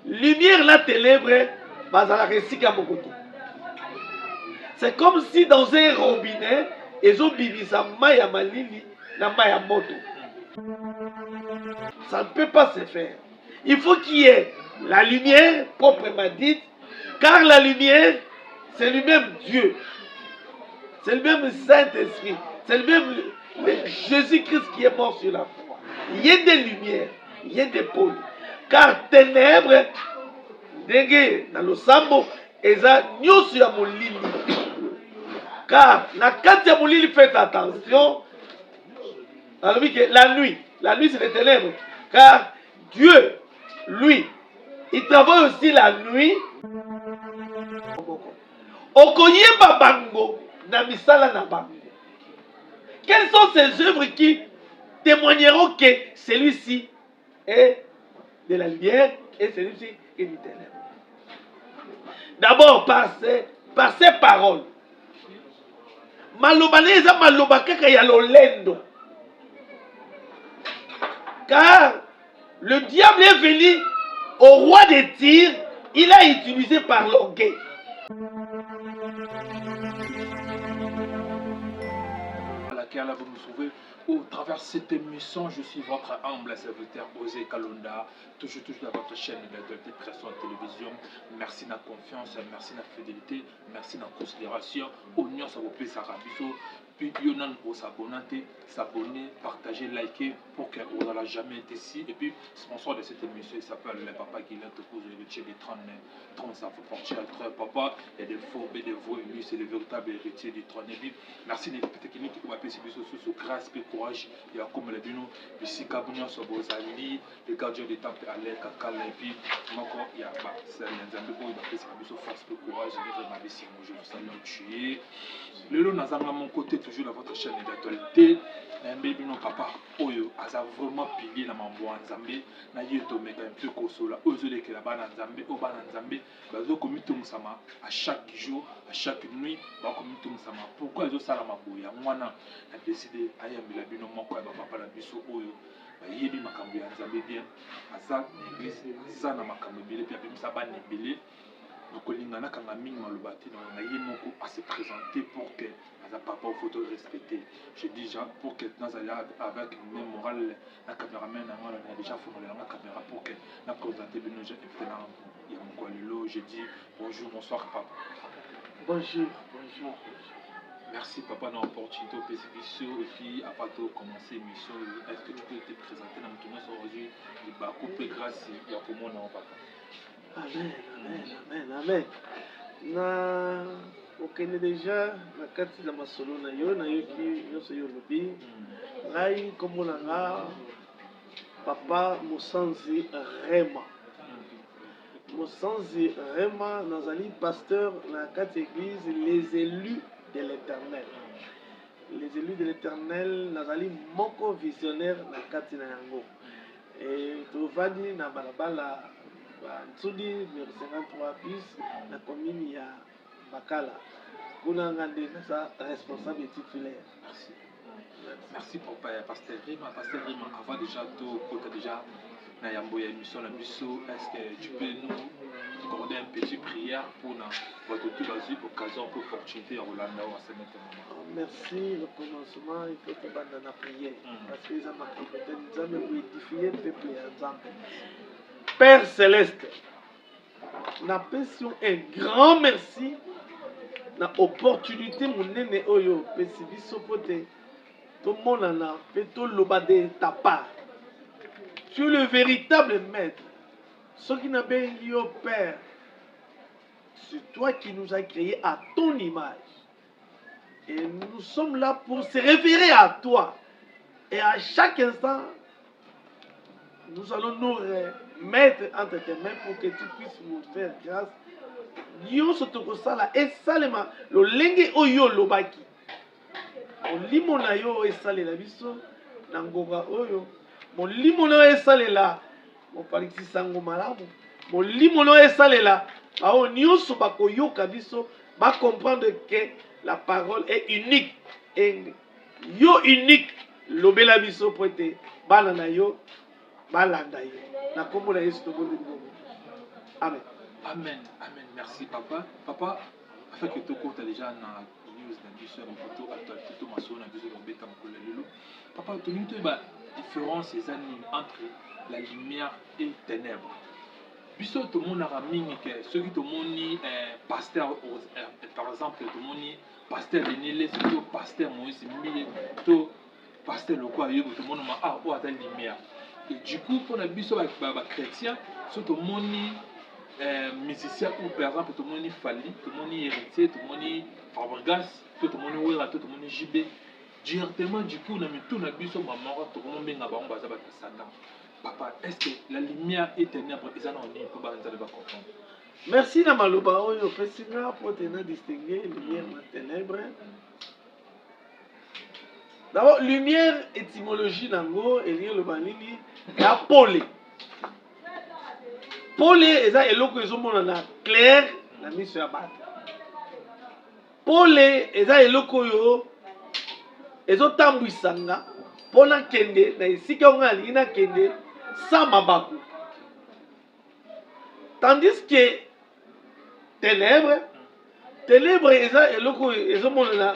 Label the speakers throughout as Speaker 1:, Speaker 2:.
Speaker 1: lumière la ténèbre, c'est comme si dans un robinet, ils ont bibisa maya malili na maya moto. Ça ne peut pas se faire. Il faut qu'il y ait la lumière proprement dite, car la lumière, c'est lui-même Dieu. C'est le-même Saint-Esprit. C'est le-même Jésus-Christ qui est mort sur la croix. Il y a des lumières, il y a des pôles. Car ténèbres, dans le sambo, eza nyosu ya molili. Car la carte ya molili, faites attention. Alors que la nuit c'est les ténèbres. Car Dieu, lui, il travaille aussi la nuit. Okoyeba bango na misala na bango. Quelles sont ces œuvres qui témoigneront que celui-ci est de la lumière et celui-ci est du ténèbre? D'abord par ses paroles. Malobane eza maloba kaka ya lolendo. Car le diable est venu au roi des Tyr, il a utilisé par l'orgueil.
Speaker 2: Laquelle vous nous sauvez au travers de cette émission. Je suis votre humble serviteur Osé Kalonda, toujours dans votre chaîne de pression télévision. Merci de la confiance, merci de la fidélité, merci de la considération. Oignon, ça vous plaît, ça rabisso. Puis, Yonan, vous s'abonner, partager, liker pour que vous n'allez jamais être ici. Et puis, sponsor de cette émission, il s'appelle le Papa Guilain Toko, le héritier des 30 ça fait partie à papa. Il y a des faux et des vrais, lui, c'est le véritable héritier du trône. Merci des techniques qui vous appellent sur grâce et courage. Il y a comme les bino, ici, Kabounia, Sobozali, les gardiens du temple, Alec, Kakala, et puis, encore, il y a les amis, il appelle sur force et courage. Je vous salue, tuer. Le lot, nous avons à mon côté, toujours dans votre chaîne d'actualité. Bino papa oyo aza vraiment pilier na mambo ya Nzambe na yeto meka un peu kosola ozole ke la bana Nzambe o bana Nzambe bazo komitungsama à chaque jour à chaque nuit ba komitungsama pourquoi ezo sala maboya mwana a décidé ayambela bino moko ya papa na biso oyo ba yebi makambo ya Nzambe bien aza na église aza na makambo ebele puis abimisa bana ebele okolingana kanga mingi malobati na ye moko à se présenter pour que à papa photo respecté. Je dis déjà pour que nous allions avec une même morale, la caméraman on a déjà formulé la caméra pour que nous présenter nos gens et il y a mon collègue. Je dis bonjour, bonsoir papa.
Speaker 1: Bonjour.
Speaker 2: Merci papa dans l'opportunité au PCBC et puis à part de commencer l'émission, est-ce que tu peux te présenter dans le tournoi aujourd'hui? Il va couper grâce il y a pour moi non papa.
Speaker 1: Amen. okende deja na kati na masolo na yo nayoki nyonso yo olobi ngai kombo na nga papa Mosanzi Rema nazali pasteur na kati église les élus de l'éternel nazali moko visionnaire na kati na yango tovandi na balabala Ntsudi numéro 53 bis na commune ya Bakala. Kuna ngande sa responsable titulaire.
Speaker 2: Merci papa pasteur Rima avant déjà tout côté déjà na yambo ya émission la biso est-ce que tu peux nous accorder un petit prière pour votre toute occasion pour opportunité à Rolanda ou à se mettre
Speaker 1: merci le commencement il faut que banda na prière parce que ça m'a compété nous avons édifié le peuple ya Nzambe. Père Céleste, n'appelons un grand merci na opportunité monene oyo pesi biso pote to monana pe to loba de ta part. Tu es le véritable maître. Ce qui n'a pas eu Père, c'est toi qui nous as créés à ton image. Et nous sommes là pour se référer à toi. Et à chaque instant, nous allons nous mettre entre tes mains pour que tu puisses nous faire grâce. Dieu se te resala et salema le lenge oyo lobaki. Molimo na yo esalela biso na ngonga oyo. Molimo na esalela mopalisi sango malamu. Molimo na esalela bao nyonso bakoyoka biso ba comprendre que la parole est unique et yo unique lobela biso pote bana na yo balanda yo na kombo na Yesu to bonde. Amen.
Speaker 2: Amen. Amen. Merci, papa. Papa, afin que tu as déjà na news na biso ya moto ato maso na biso robeta mokolo lelo. Papa, tu nous la différence entre la lumière et ténèbres. Biso tout le monde a mingi que ceux qui tout le monde pasteur par exemple tout le monde pasteur Benile surtout pasteur Moïse Mille tout pasteur le quoi tout le monde m'a ah oh la lumière. Et du coup pour la biso ba chrétien surtout tout le monde musicien ou par exemple tout le monde Fali, tout le monde héritier, tout le monde Fabregas, tout le monde Wera, tout le monde JB. Directement du coup on a mis tout na biso maman tout le monde benga ba on baza ba Satan. Papa, est-ce que la lumière et ténèbres ils en ont dit pour pas comprendre?
Speaker 1: Merci na maloba oyo pesinga pour te distinguer lumière et ténèbres. D'abord lumière étymologie nango elié le banini ya pole. Pole eza eloko ezomona na clair na miso ya bato. Pole eza eloko yo ezotambwisanga pona kende na esika onga alingi na kende sans mabaku. Tandis que ténèbres eza eloko ezomona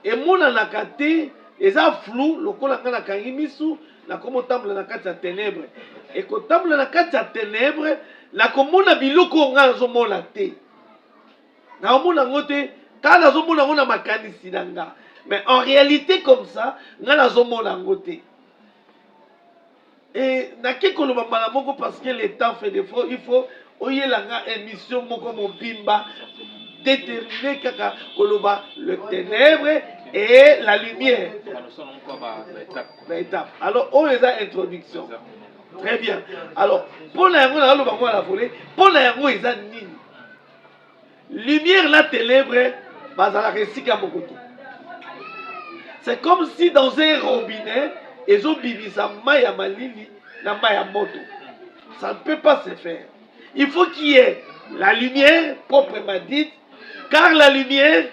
Speaker 1: emona na kate eza flou lokola nga na kangi misu na komo tambola na kati ya ténèbres et ko tambola na kati ya ténèbres na komona biloko nga nazomona te na omona ngo te ka nazomona ngo na makanisi na nga mais en réalité comme ça nga nazomona ngo te. Et naki koloba mbala moko parce que le temps fait défaut, il faut oyelanga émission moko mobimba déterminer kaka koloba le ténèbre et la lumière. Alors on les a introduction. Très bien. Alors pour la yango na loba ko la volée, pour la yango eza nini? Lumière la ténèbre bazala resika mokoto. C'est comme si dans un robinet ils ont bibisa maya malili na maya moto. Ça ne peut pas se faire. Il faut qu'il y ait la lumière proprement dite, car la lumière,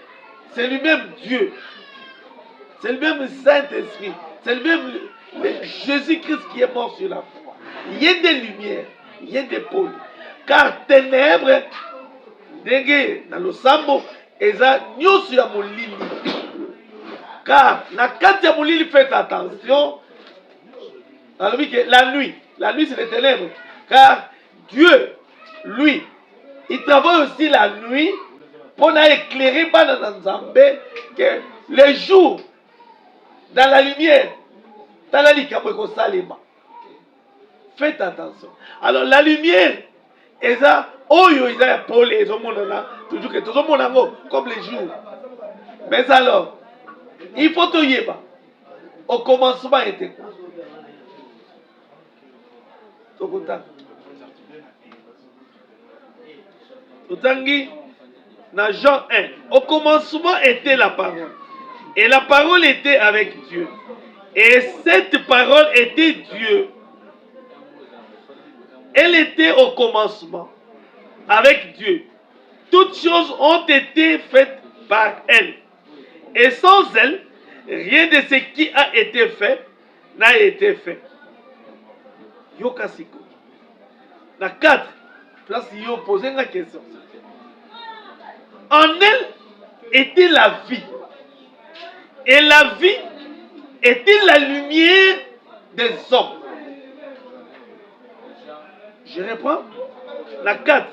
Speaker 1: c'est lui-même Dieu. C'est lui-même Saint-Esprit. C'est lui-même Jésus-Christ qui est mort sur la croix. Il y a des lumières, il y a des pôles. Car ténèbres, dans le sambo, eza nyosu ya molili. Car la carte ya molili, faites attention. La nuit c'est les ténèbres. Car Dieu, lui, il travaille aussi la nuit pour éclairer que le jour, dans la lumière, dans la lumière, faites attention. Alors la lumière, oyo eza pole ezomona toujours que tozomona ngo comme les jours. Mais alors, il faut te yeba. Au commencement était quoi? Totangi dans Jean 1. Au commencement était la parole. Et la parole était avec Dieu. Et cette parole était Dieu. Elle était au commencement avec Dieu. Toutes choses ont été faites par elle. Et sans elle, rien de ce qui a été fait n'a été fait. Yokasiko. La 4. Place yo poser une question. En elle était la vie. Et la vie était la lumière des hommes. Je reprends. La 4.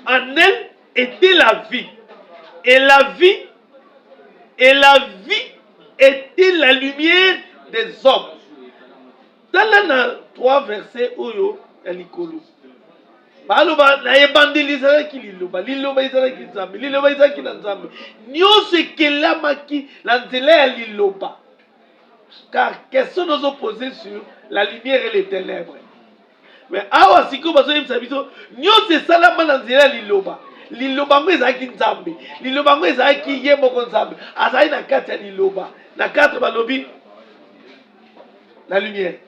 Speaker 1: En elle était la vie. Et la vie était la lumière des hommes. Dans les 3 versets oyo ya likolo. Baloba na evangelisa ki liloba izalaki nzambe liloba izalaki na nzambe nyonso ekelamaki na nzela ya liloba. Car question nous opposée sur la lumière et les ténèbres. Mais awa siko bazoyebisa biso nyonso esalama na nzela ya liloba. Liloba ngo ezalaki nzambe liloba ngo ezalaki ye moko nzambe azali na kati ya liloba. Na 4 balobi la lumière,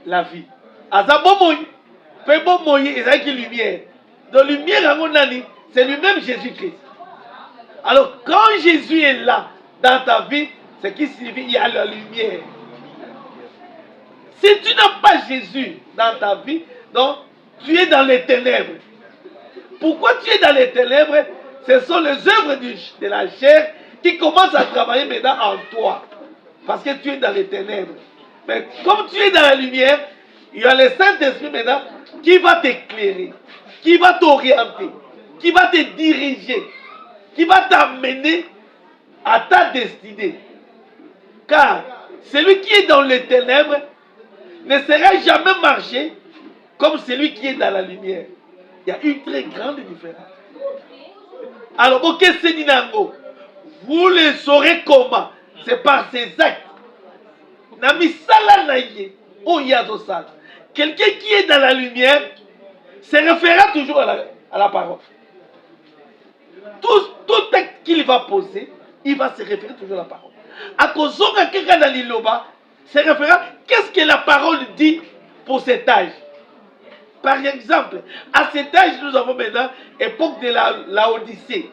Speaker 1: la vie. Azabomoyi, pebomoyi ezalaki lumière. Donc lumière yango nani, c'est lui-même Jésus-Christ. Alors quand Jésus est là dans ta vie, c'est qui signifie il y a la lumière. Si tu n'as pas Jésus dans ta vie, donc tu es dans les ténèbres. Pourquoi tu es dans les ténèbres? Ce sont les œuvres de la chair qui commencent à travailler maintenant en toi. Parce que tu es dans les ténèbres. Mais comme tu es dans la lumière, il y a le Saint-Esprit maintenant qui va t'éclairer, qui va t'orienter, qui va te diriger, qui va t'amener à ta destinée. Car celui qui est dans les ténèbres ne sera jamais marché comme celui qui est dans la lumière. Il y a une très grande différence. Alors, ok, c'est Ninango. Vous le saurez comment? C'est par ses actes. Quelqu'un qui est dans la lumière se référera toujours à la parole. Tout acte qu'il va poser, il va se référer toujours à la parole. À cause de quelqu'un dans l'Iloba, se référera qu'est-ce que la parole dit pour cet âge. Par exemple, à cet âge, nous avons maintenant l'époque de la Odyssée.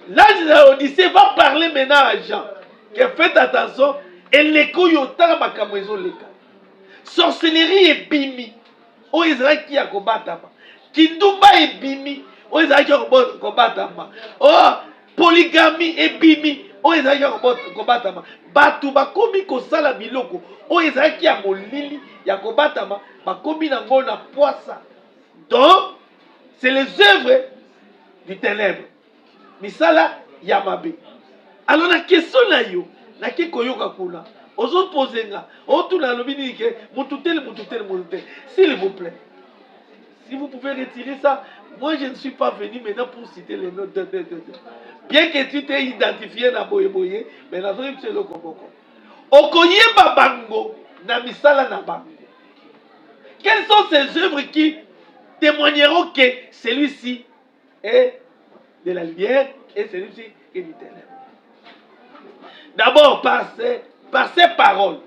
Speaker 1: L'âge de la Odyssée va parler maintenant à Jean. Que faites attention, et l'écho yotala makamwezo leka. Sorcellerie et bimi. O Israël qui a combatama. Kindumba et bimi. O Israël qui a combatama. Oh, polygamie et bimi. O Israël qui a combatama. Batu bakomi kosala biloko. O Israël qui a molili. Ya combatama. Bakomi nango na poisa. Donc, c'est les œuvres du ténèbre. Misala yamabe. Alors la question là yo, na ke koyoka kuna. Ozo poser nga. Otu na lobini ke mututel. S'il vous plaît. Si vous pouvez retirer ça, moi je ne suis pas venu maintenant pour citer les noms de. Bien que tu t'aies identifié na boye, mais la vraie c'est le koboko. Okoye babango na misala na bango. Quelles sont ces œuvres qui témoigneront que celui-ci est de la lumière et celui-ci est du ténèbre? D'abord par ses paroles.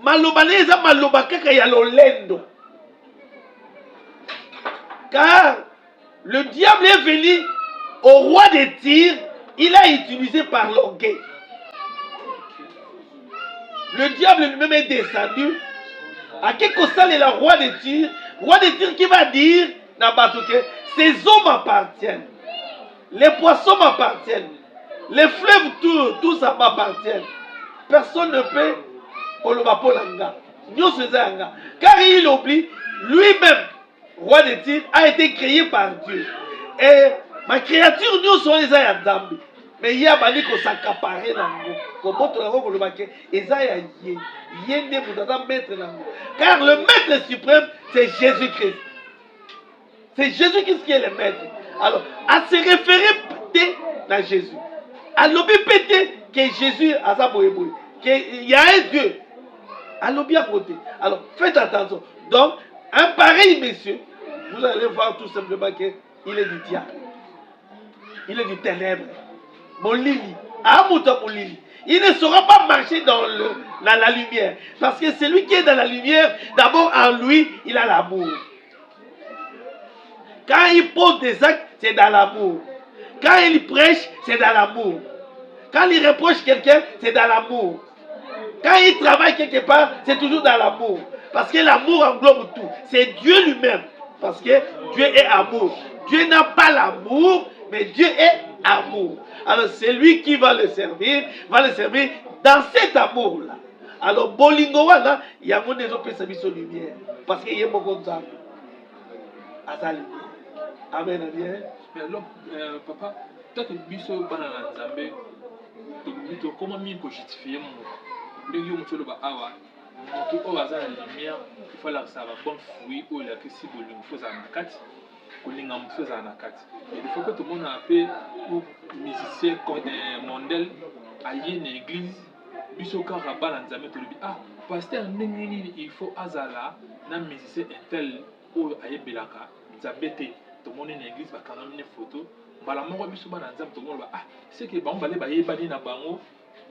Speaker 1: Malobaneza malobakaka ya lolendo. Car le diable est venu au roi des Tyr, il a utilisé par l'orgueil. Le diable lui-même est descendu. À quelque chose est le roi des Tyr qui va dire que ces eaux m'appartiennent. Les poissons m'appartiennent. Les fleuves, tout ça m'appartient. Personne ne peut car il oublie, lui-même, roi de Tyr, a été créé par Dieu. Et ma créature, nous sommes les Ayadambi. Mais il y a des gens qui s'accaparent dans car le maître suprême, c'est Jésus-Christ. C'est Jésus-Christ qui est le maître. Alors, à se référer à Jésus. À l'objet pété que Jésus a sa boye, qu'il y a un Dieu. À l'objet à côté. Alors, faites attention. Donc, un pareil monsieur, vous allez voir tout simplement qu'il est du diable. Il est du ténèbre. Mon lili. Il ne saura pas marcher dans la lumière. Parce que celui qui est dans la lumière, d'abord en lui, il a l'amour. Quand il pose des actes, c'est dans l'amour. Quand il prêche, c'est dans l'amour. Quand il reproche quelqu'un, c'est dans l'amour. Quand il travaille quelque part, c'est toujours dans l'amour. Parce que l'amour englobe tout. C'est Dieu lui-même. Parce que Dieu est amour. Dieu n'a pas l'amour, mais Dieu est amour. Alors c'est lui qui va le servir dans cet amour-là. Alors Bolingo là, il y a mon développé sa mission lumière. Parce qu'il y a beaucoup de temps. Amen, amen.
Speaker 2: Mais alors, papa, peut-être que biso banana nzambe, tu comment mieux que justifier mon. Le yo mutolo ba awa, mutu o bazana lumière, il faut la ça va bon fruit ou la que si bolingo foza na kati, kolinga mfoza na kati. Et il faut que tout le monde appelle ou musicien mondial aille une église, biso kara bana nzambe to lubi ah, pasteur ndengeni il faut azala na musicien intel ou aille belaka, nzambe te. Tout le monde est dans l'église, il y a une photo. Tout le monde est ah, c'est que bon, balé baye bani na bango.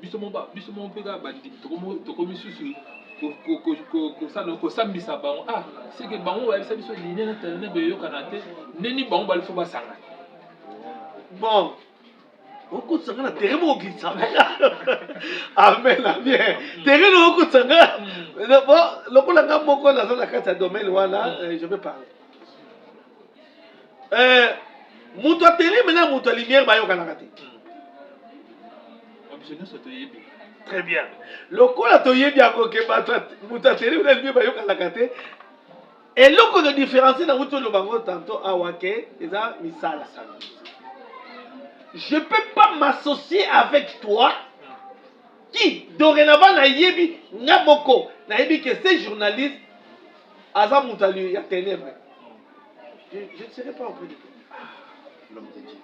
Speaker 2: Biso mon pega bandi. To komi susu ko ça donc ça mbisa bango. Ah, c'est que bango ba bisa biso ligne na tene be yo kanate. Neni bango bali fo ba sanga.
Speaker 1: Bon. Oko tsanga na terrain mo glissa. Amen, amen. Terrain no oko tsanga. Bon, lokola nga moko na za na kati ya domaine wana, je vais parler. Moto a télé maintenant, moto a lumière, bah, yoka nakate. Très bien. Le coup la toye bien que moto a télé, maintenant, lumière, bah, yoka nakate. Et l'autre de différencier dans le bango tantôt à Wake, c'est ça, misala. Je ne peux pas m'associer avec toi qui, dorénavant, n'a yebi, n'a beaucoup, n'a yebi que ces journalistes, Aza Moutali, il y a ténèbres. Je ne serai pas auprès de toi. L'homme de Dieu.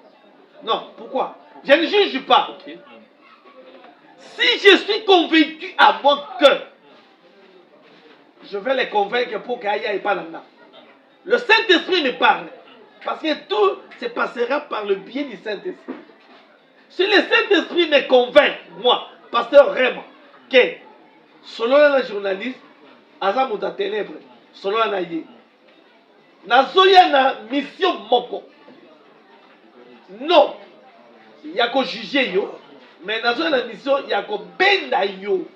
Speaker 1: Non, pourquoi? Je ne juge pas. Okay. Si je suis convaincu à mon cœur, je vais les convaincre pour qu'il n'y ait pas là-dedans. Le Saint-Esprit me parle. Parce que tout se passera par le biais du Saint-Esprit. Si le Saint-Esprit me convainc, moi, pasteur Raymond, que selon la journaliste, Aza Mouta Ténèbre, selon la Naye, Nazoya na mission moko. Non, il y a qu'à juger yo, mais Nazoya na mission, il y a qu'à benda yo.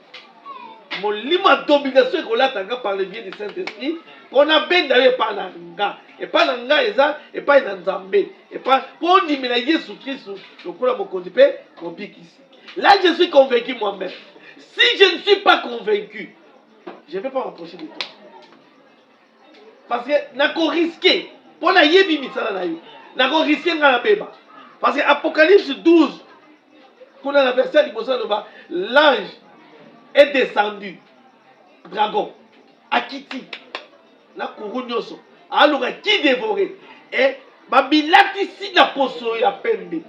Speaker 1: Mon lima d'obligation qu'on l'a par le biais du Saint-Esprit, qu'on a benda yo et pas nanga. Et pas nanga eza, et pas nzambe. Et pas, pour dire, mais Jésus Christ, le coup là, mon condipé, mon pique ici. Là, je suis convaincu moi-même. Si je ne suis pas convaincu, je ne vais pas m'approcher de toi. Parce que n'a qu'on risqué. Pour la yebi misala na yo. N'a qu'on risqué na beba. Parce que Apocalypse 12, qu'on a la verset de l'ange est descendu. Dragon. Akiti. Na kourunyoso. Alors qui dévorait. Et babilati si la poso ya pembe.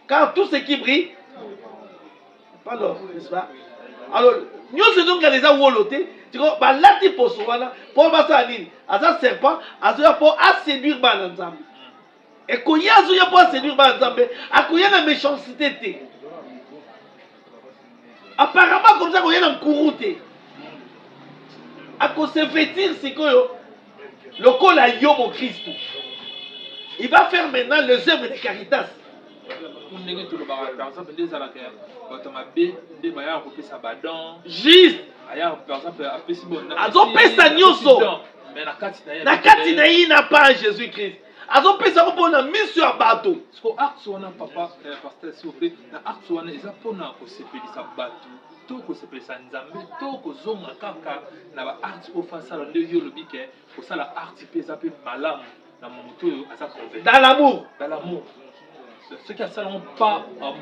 Speaker 1: Car tout ce qui brille, pas l'or, n'est-ce pas? Alors, nous sommes donc les woloté, tu vois, bah là tu poses voilà, pour passer à l'île, à ça serpent, à ça pour séduire Bananzambe. Et quand il y a ça pour séduire Bananzambe, à quoi il y a la méchanceté. Apparemment comme ça, quand il y a un courouté, à cause se vêtir, c'est que le col a yo mon Christ. Il va faire maintenant les œuvres de Caritas. Juste. Azopesa nyonso. Na kati na yi na pas Jésus-Christ. Azopesa ko pona mission ya bato.
Speaker 2: Parce que acte wana papa pasteur s'il vous plaît, na acte wana eza pona ko sepelisa bato. To ko sepelisa nzambe, to ko zonga kaka na ba acte ko fa sala nde yo lobi ke ko sala acte pe za pe malamu na moto asa convaincu.
Speaker 1: Dans l'amour.
Speaker 2: Dans l'amour. Ceux qui ne salon pas dans le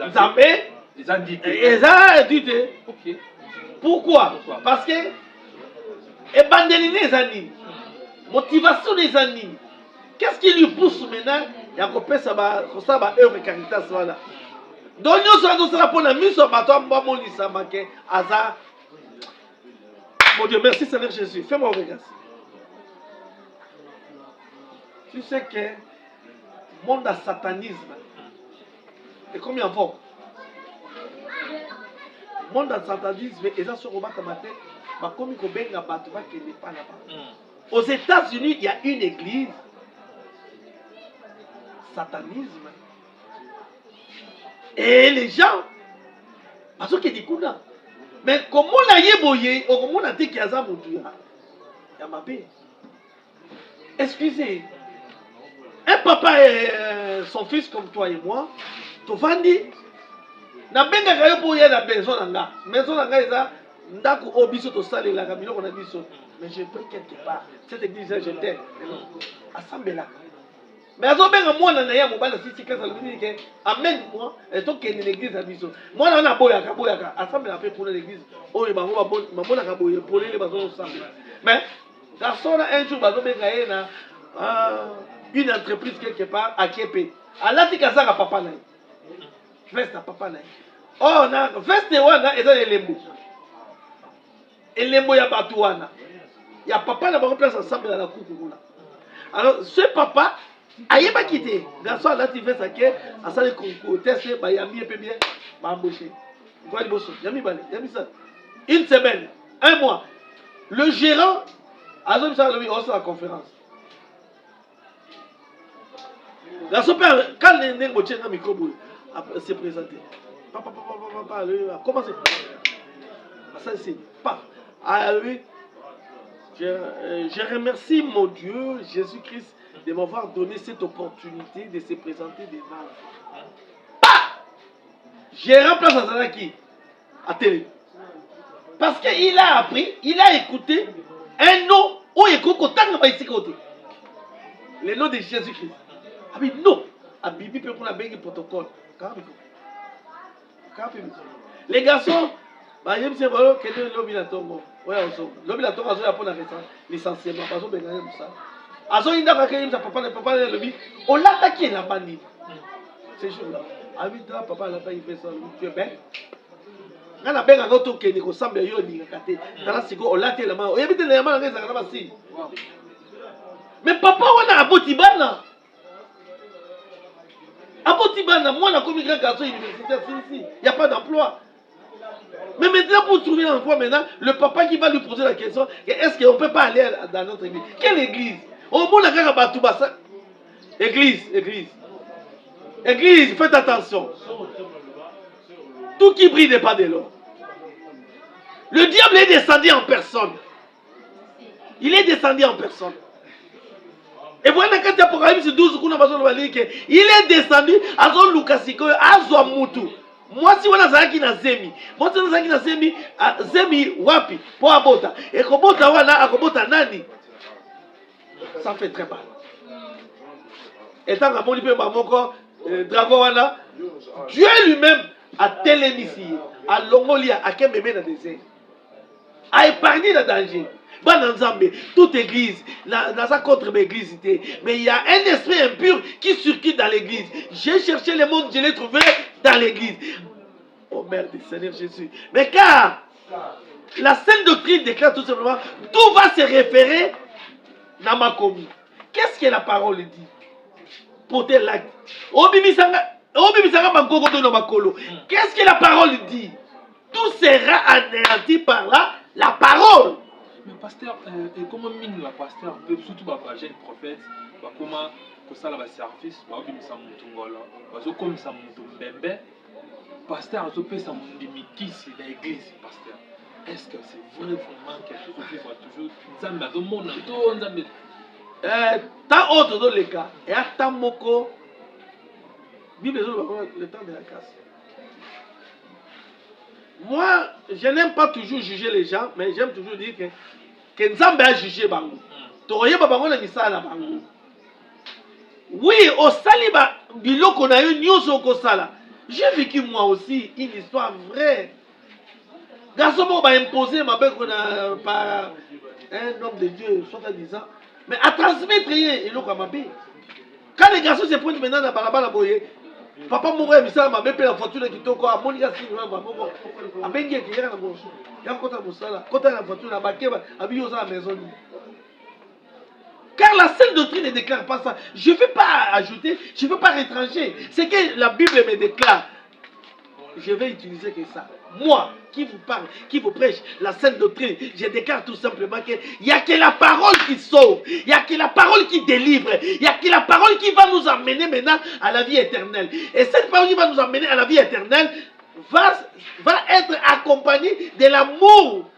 Speaker 1: Nzambe, ils ont dit.
Speaker 2: Ok.
Speaker 1: Pourquoi? Parce que Ebandeline les amis, motivation des amis. Qu'est-ce qui lui pousse maintenant? Il y a coupé ça va œuvre Caritas voilà. Donc nous sommes pour la mise sur bateau mon lisamake hasard. Mon Dieu, merci Seigneur Jésus. Fais-moi regarder. Tu sais que le monde à satanisme et combien de fois le monde à satanisme et ça se rebat à matin comme il y a pas là-bas. Aux États-Unis, il y a une église satanisme et les gens parce que du coup là mais comment on a yéboyé ou comment on a dit qu'il y a ça mon Dieu il y a ma paix. Excusez. Un papa et son fils comme toi et moi, tu vas dire, na benga kayo pour y aller à la maison nanga. Maison nanga eza ndako obiso to sale la kamino qu'on a biso. Mais je peux quelque part. Cette église je t'aime. Assemblée là. Mais azo benga moi na ya mobala sisi kasa lumini ke amen moi et to ke l'église à biso. Moi na na boyaka assemblée la pour l'église. Oh bango ba bon mamona ka boye pour les bazo ensemble. Mais garçon un jour bazo benga na une entreprise quelque part à Képé. Allah dit qu'à papa naï. Veste à papa naï. Oh, na veste wana et ça les lembo. Et lembo ya batouana. Il y a papa là bas place ensemble dans la coucou là. Alors ce papa aïe pas quitté. Garçon là tu fais ça que à ça les concours test ba yami et peu bien ba embauché. Quoi le boss? Yami ça. Une semaine, un mois. Le gérant a dit ça lui on la conférence. La super, quand les nègres tiennent un micro se présenter. Papa, comment c'est? Ça c'est pas. À lui, Je remercie mon Dieu, Jésus-Christ, de m'avoir donné cette opportunité de se présenter devant vous. J'ai remplacé Azanaki à télé. Parce qu'il a appris, il a écouté un nom où il écoute le nom de Jésus-Christ. Ah oui, non. Ah, Bibi peut prendre un protocole. Les garçons, bah, je me suis dit, que l'homme il a tombé. L'homme il a tombé, il a pris un licenciement. Parce que il a ça. Azo il a fait papa le lobby. On l'a attaqué la bandit. C'est jour-là. Ah oui, papa l'a pas fait ça. Tu es bête. Quand on a bien un autre qui est semble yo ni ngate. Tala siko on l'a attaqué la main. On évite les mains dans la main. Mais papa on a abotibana. Abotibana, moi on a commis grand garçon universitaire ici. Il n'y a pas d'emploi. Mais maintenant, pour trouver un emploi, maintenant, le papa qui va lui poser la question, est-ce qu'on ne peut pas aller dans notre église? Quelle église? Au moins, église, faites attention. Tout qui brille n'est pas de l'or. Le diable est descendu en personne. Il est descendu en personne. Et voilà quand il y a Apocalypse 12, il est descendu à son Lukasiko, à Zouamoutou. Moi si wana zaki na zemi, moi si zaki na zemi, zemi wapi po abota. Et kobota wana akobota nani? Ça fait très mal. Et tant que pe mamoko dragon wana, Dieu lui-même a télémisé, a longolia, a kememe na désert. A épargné le danger. Toute église, dans sa contre-église, mais il y a un esprit impur qui circule dans l'église. J'ai cherché le monde, je l'ai trouvé dans l'église. Oh merde, Seigneur Jésus. Mais car la sainte doctrine déclare tout simplement, tout va se référer dans ma commune. Qu'est-ce que la parole dit? Porter l'acte. Qu'est-ce que la parole dit? Tout sera anéanti par la parole.
Speaker 2: Mais pasteur, comment mine la pasteur peut surtout les jeunes prophètes, comment que ça va service, ça comme ça bébé, pasteur a fait ça mikisi dans l'église, pasteur. Est-ce que c'est vrai vraiment quelque chose qui va toujours Nzambe dans le monde tout Nzambe
Speaker 1: tant autre dans les cas et à tant moko Bible le temps de la casse. Moi, je n'aime pas toujours juger les gens, mais j'aime toujours dire que Nzambe a jugé bango. Toroye ba bango na misala bango. Oui, au saliba biloko na yo nyoso ko sala. J'ai vécu moi aussi une histoire vraie. Garçon m'a imposé ma belle par un homme de Dieu, soit disant, mais à transmettre rien, il a ma belle. Quand les garçons se pointent maintenant dans la balabala boye, papa m'a dit ça, ma belle la fortune qui t'a quoi, mon gars si nous avons un bengue qui est dans la bouche. Il y a un côté de ça, côté de la fortune, à Bakeba, à Biosa à la maison. Car la seule doctrine ne déclare pas ça. Je ne veux pas ajouter, je ne veux pas rétranger. C'est que la Bible me déclare. Je vais utiliser que ça. Moi, qui vous parle, qui vous prêche la sainte doctrine, je déclare tout simplement qu'il n'y a que la parole qui sauve, il n'y a que la parole qui délivre, il n'y a que la parole qui va nous amener maintenant à la vie éternelle. Et cette parole qui va nous amener à la vie éternelle va être accompagnée de l'amour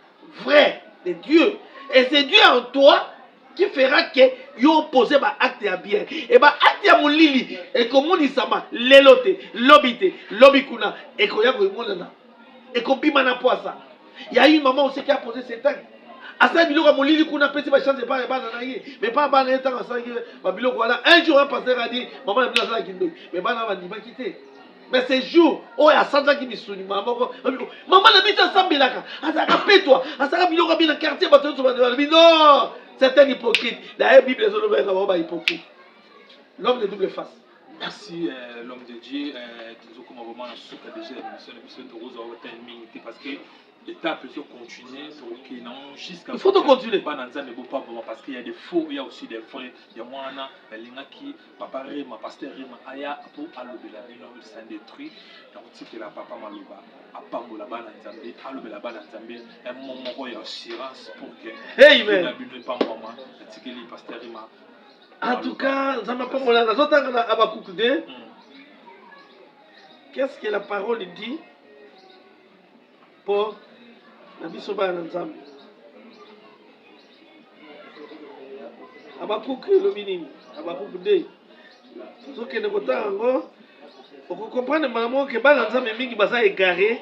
Speaker 1: vrai de Dieu. Et c'est Dieu en toi qui fera que yo posé ba acte ya bien et ba acte ya molili et comme on dit ça ma lelote lobite lobikuna et ko ya ko monana et ko bimana poisa. Il y a une maman aussi qui a posé cet acte. Asa biloko molili kuna pesi ba chance pas ba na ye mais pas ba na temps ça ba biloko voilà un jour un pasteur a dit maman na bila ça kindo mais ba na ba ni ba quitter. Mais ces jours, oh, il y a Sandra qui me sourit. Maman, la bite a sambilaka. Asaka pétoi. Asaka biloko bien le quartier. Non, c'est un hypocrite. La Bible est un hypocrite. L'homme de double face.
Speaker 2: Merci l'homme de Dieu. Toujours comme vraiment la soupe déjà l'émission de Rose parce que l'étape peut continuer jusqu'à
Speaker 1: il faut te continuer
Speaker 2: parce qu'il y a des faux, il y a aussi des vrais. Il y a moi qui papa Rima pasteur Rima aya pour alobela bino ça détruit donc c'est que la papa maloba apambola bana nzambe alobela bana nzambe un moment ya assurance pour que
Speaker 1: amen
Speaker 2: bino pas maman tikeli pasteur Rima.
Speaker 1: En tout cas, qu'est-ce que la parole dit pour la bisoba Nzambe? Abakuku elobi nini Abakuku de tozokende kotala yango okokomprendre malamu ke bana nzambe mingi baza égaré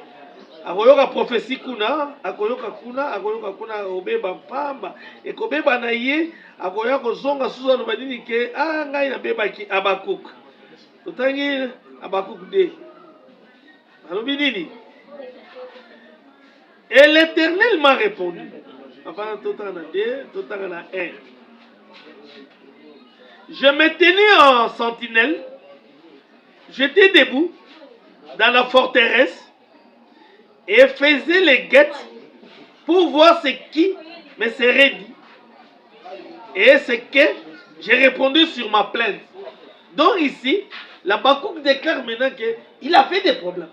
Speaker 1: akoyoka prophétie kuna akoyoka kuna obeba pamba ekobeba na ye akoya kozonga susu aloba nini ke ngai nabebaki Abakuku totangi Abakuku de alobi nini et l'Éternel m'a répondu avant totanga na 2 totanga na 1. Je me tenais en sentinelle, j'étais debout dans la forteresse et faisais les guettes pour voir ce qui me serait dit et ce que j'ai répondu sur ma plainte. Donc ici, la Habakkuk déclare maintenant qu'il a fait des problèmes.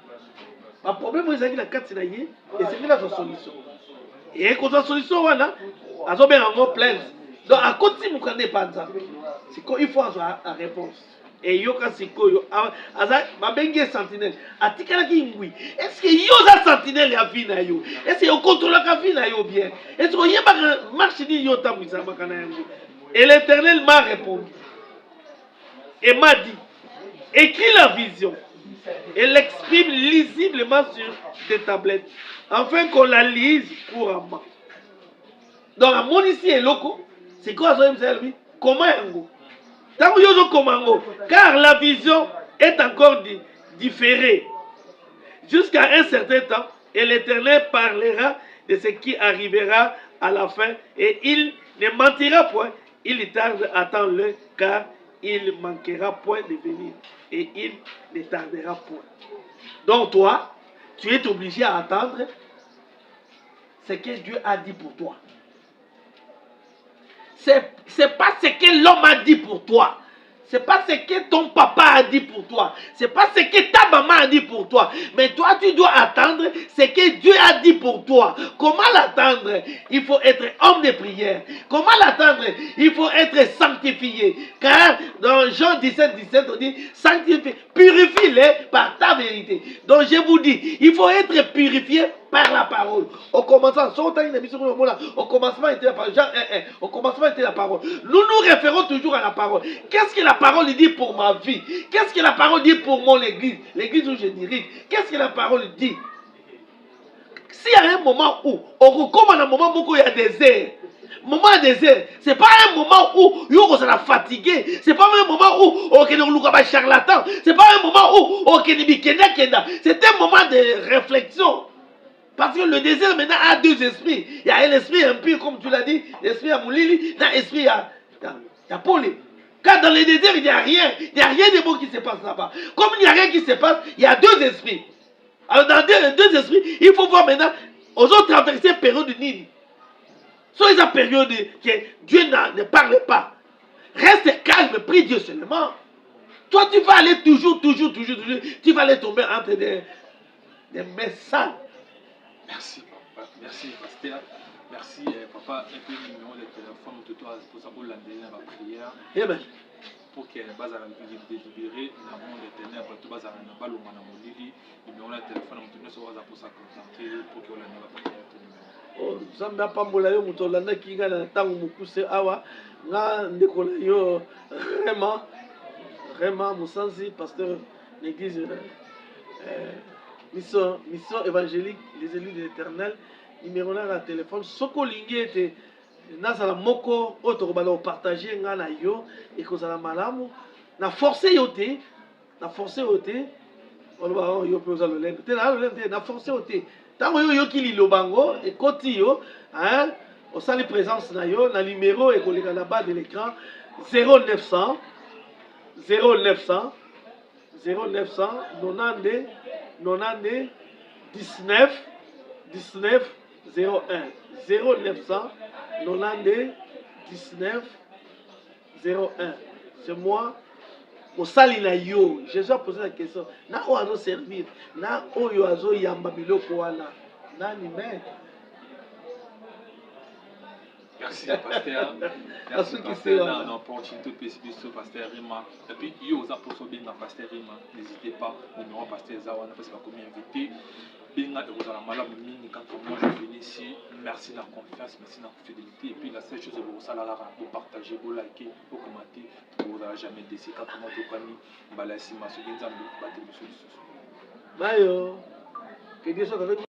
Speaker 1: Le problème, c'est qu'il a 4 et c'est qu'il a sa solution. Et quand la solution, il a bien un plainte. Donc à côté de mon pas ça. C'est qu'il faut avoir la réponse. Et yoka siko yo aza mabenge sentinelle atikala ki ngui est-ce que yo za sentinelle ya vie na yo est-ce que yo contrôle ka vie na yo bien est-ce que yeba marche ni yo tamisa makana yango. Et l'Éternel m'a répondu et m'a dit écris la vision et l'exprime lisiblement sur des tablettes afin qu'on la lise couramment. Donc à mon ici et loco c'est quoi ça lui comment yango. Car la vision est encore différée jusqu'à un certain temps et l'Éternel parlera de ce qui arrivera à la fin et il ne mentira point, il tarde, attends-le car il manquera point de venir et il ne tardera point. Donc toi, tu es obligé à attendre ce que Dieu a dit pour toi. C'est pas ce que l'homme a dit pour toi. C'est pas ce que ton papa a dit pour toi. C'est pas ce que ta maman a dit pour toi. Mais toi, tu dois attendre ce que Dieu a dit pour toi. Comment l'attendre? Il faut être homme de prière. Comment l'attendre? Il faut être sanctifié. Car dans Jean 17, on dit, sanctifie, purifie-les par ta vérité. Donc je vous dis, il faut être purifié par la parole. Au commencement, au commencement était la parole. Jean 1:1. Au commencement était la parole. Nous nous référons toujours à la parole. Qu'est-ce que la parole dit pour ma vie? Qu'est-ce que la parole dit pour mon église? L'église où je dirige. Qu'est-ce que la parole dit? S'il y a un moment où, comme un moment où il y a désert, moment de désert, c'est pas un moment où on sera fatigué, c'est pas un moment où on est charlatan, c'est pas un moment où on est kenda. C'est un moment de réflexion. Parce que le désert maintenant a 2 esprits. Il y a un esprit impur, comme tu l'as dit, l'esprit à Moulili, un esprit à Paul. Car dans le désert, il n'y a rien. Il n'y a rien de bon qui se passe là-bas. Comme il n'y a rien qui se passe, il y a 2 esprits. Alors dans 2 esprits, il faut voir maintenant, aux autres traverser la période de Nini. Soit la période que Dieu ne parle pas. Reste calme, prie Dieu seulement. Toi, tu vas aller toujours, tu vas aller tomber entre des messages.
Speaker 2: Merci papa, merci pasteur, merci papa. Un peu le numéro de téléphone de toi pour savoir l'année ma prière.
Speaker 1: Amen.
Speaker 2: Pour que les bases à la délibérée, dans le monde éternel, pour que les bases à la balle ou à la molili, numéro de téléphone, on tenait sur WhatsApp pour ça concentrer pour que l'année va prière.
Speaker 1: Zamba pambola yo mutolanda kinga na tango mukuse awa nga ndekola yo vraiment musanzi pasteur l'église mission évangélique les élus de l'Éternel numéro na téléphone soko lingi ete nazala moko oto bala partager nga na yo et kozala malamu na forcer yo te oloba yo pe ozalo lembe te na forcer yo te. Tant que yo ki lilobango et koti yo hein au sali présence na yo na numéro et koleka là bas de l'écran 0900 90 19 01 0900 90 19 01. C'est moi. Au sali na yo, Jésus a posé la question. Na o azo servir, na o yo azo yamba biloko wana. Nani maître?
Speaker 2: Merci, pasteur.
Speaker 1: Parce
Speaker 2: Merci,
Speaker 1: que
Speaker 2: pasteur.
Speaker 1: c'est
Speaker 2: Dans l'opportunité de pasteur Rima. Et puis, il y a aux apôtres bien dans pasteur Rima. N'hésitez pas, numéro pasteur Zawana, parce qu'il va comme invité. Bien, vous allez mal quand moi je viens ici. Merci de la confiance, merci de la fidélité. Et puis, la seule chose, vous partagez, vous likez, vous commentez. Vous n'allez jamais décider quand vous avez mis. Balassi, Masou, Genzambi, Baté, Monsieur.
Speaker 1: Mayo, que Dieu soit avec vous.